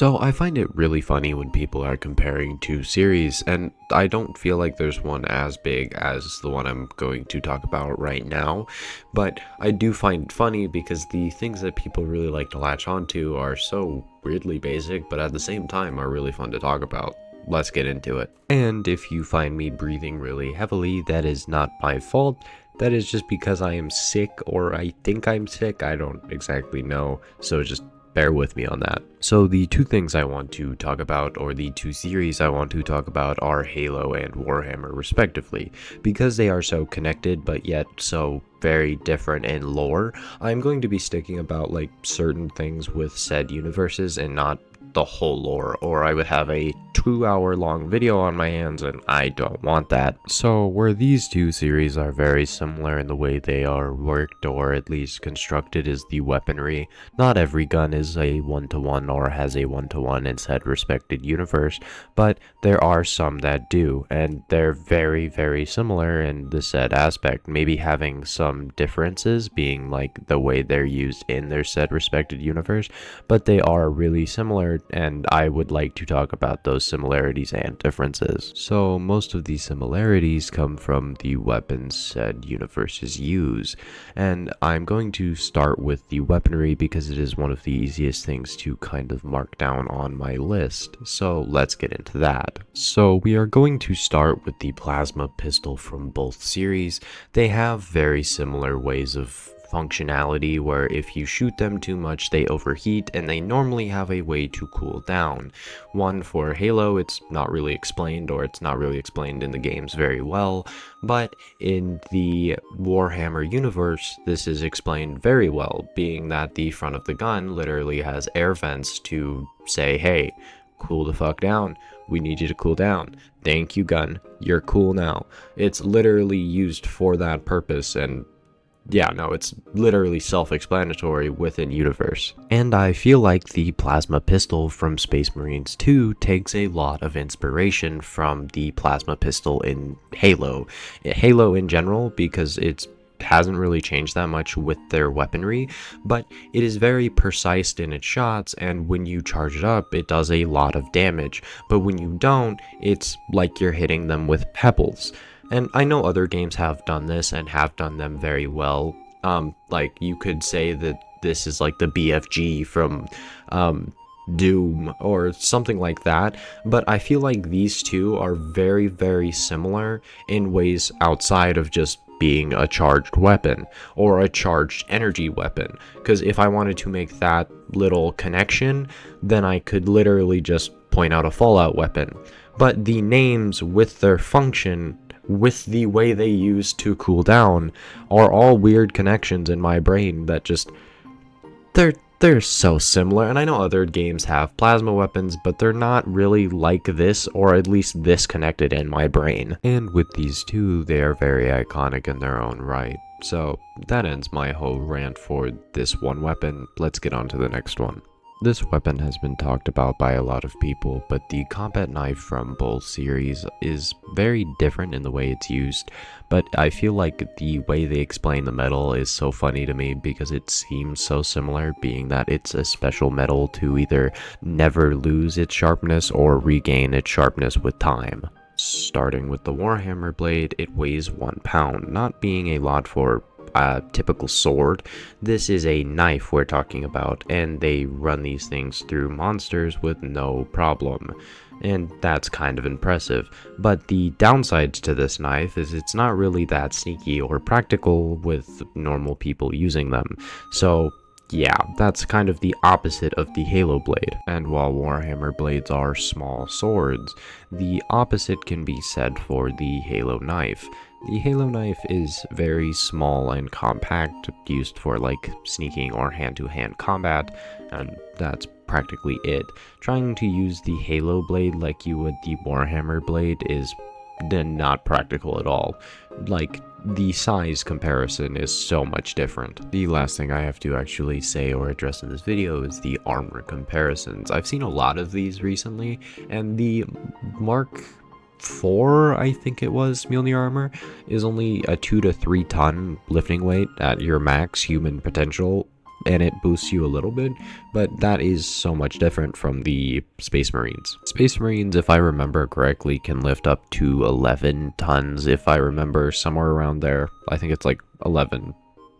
So I find it really funny when people are comparing two series, and I don't feel like there's one as big as the one I'm going to talk about right now, but I do find it funny because the things that people really like to latch onto are so weirdly basic, but at the same time are really fun to talk about. Let's get into it. And if you find me breathing really heavily, that is not my fault. That is just because I am sick, or I think I'm sick. I don't exactly know, so just bear with me on that. So the two things I want to talk about, or the two series I want to talk about, are Halo and Warhammer respectively. Because they are so connected but yet so very different in lore, I'm going to be sticking about like certain things with said universes and not the whole lore, or I would have a 2-hour long video on my hands, and I don't want that. So where these two series are very similar in the way they are worked, or at least constructed, is the weaponry. Not every gun is a one-to-one or has a one-to-one in said respected universe, but there are some that do, and they're very similar in the said aspect, maybe having some differences being like the way they're used in their said respected universe, but they are really similar, and I would like to talk about those similarities and differences. So most of these similarities come from the weapons said universes use, and I'm going to start with the weaponry because it is one of the easiest things to kind of mark down on my list, so let's get into that. So we are going to start with the plasma pistol from both series. They have very similar ways of functionality where if you shoot them too much they overheat, and they normally have a way to cool down. One for Halo, it's not really explained, or it's not really explained in the games very well, but in the Warhammer universe this is explained very well, being that the front of the gun literally has air vents to say, hey, cool the fuck down. We need you to cool down. Thank you, gun. You're cool now. It's literally used for that purpose, and yeah, no, it's literally self-explanatory within universe. And I feel like the plasma pistol from Space Marines 2 takes a lot of inspiration from the plasma pistol in Halo. Halo in general, because it hasn't really changed that much with their weaponry, but it is very precise in its shots, and when you charge it up it does a lot of damage, but when you don't, it's like you're hitting them with pebbles. And I know other games have done this and have done them very well. Like you could say that this is like the BFG from Doom or something like that, but I feel like these two are very similar in ways outside of just being a charged weapon or a charged energy weapon, because if I wanted to make that little connection, then I could literally just point out a Fallout weapon. But the names with their function, with the way they use to cool down, are all weird connections in my brain that just they're so similar. And I know other games have plasma weapons, but they're not really like this, or at least this connected in my brain. And with these two, they are very iconic in their own right. So that ends my whole rant for this one weapon. Let's get on to the next one. This weapon has been talked about by a lot of people, but the combat knife from both series is very different in the way it's used, but I feel like the way they explain the metal is so funny to me because it seems so similar, being that it's a special metal to either never lose its sharpness or regain its sharpness with time. Starting with the Warhammer blade, it weighs 1 pound, not being a lot for a typical sword. This is a knife we're talking about, and they run these things through monsters with no problem, and that's kind of impressive. But the downsides to this knife is it's not really that sneaky or practical with normal people using them. So yeah, that's kind of the opposite of the Halo blade. And while Warhammer blades are small swords, the opposite can be said for the Halo knife. The Halo knife is very small and compact, used for like sneaking or hand-to-hand combat, and that's practically it. Trying to use the Halo blade like you would the Warhammer blade is then not practical at all. Like, the size comparison is so much different. The last thing I have to actually say or address in this video is the armor comparisons. I've seen a lot of these recently, and the Mark 4, I think it was, Mjolnir armor, is only a 2 to 3 ton lifting weight at your max human potential. and it boosts you a little bit, but that is so much different from the Space Marines. Space Marines, if I remember correctly, can lift up to 11 tons, if I remember, somewhere around there. I think it's like 11,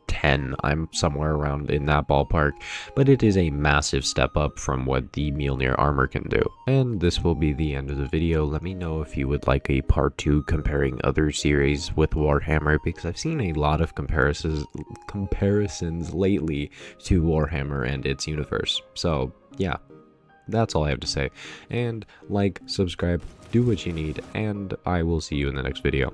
10, I'm somewhere around in that ballpark, but it is a massive step up from what the Mjolnir armor can do. And this will be the end of the video. Let me know if you would like a part 2 comparing other series with Warhammer, because I've seen a lot of comparisons lately to Warhammer and its universe. So yeah, that's all I have to say. And like, subscribe, do what you need, and I will see you in the next video.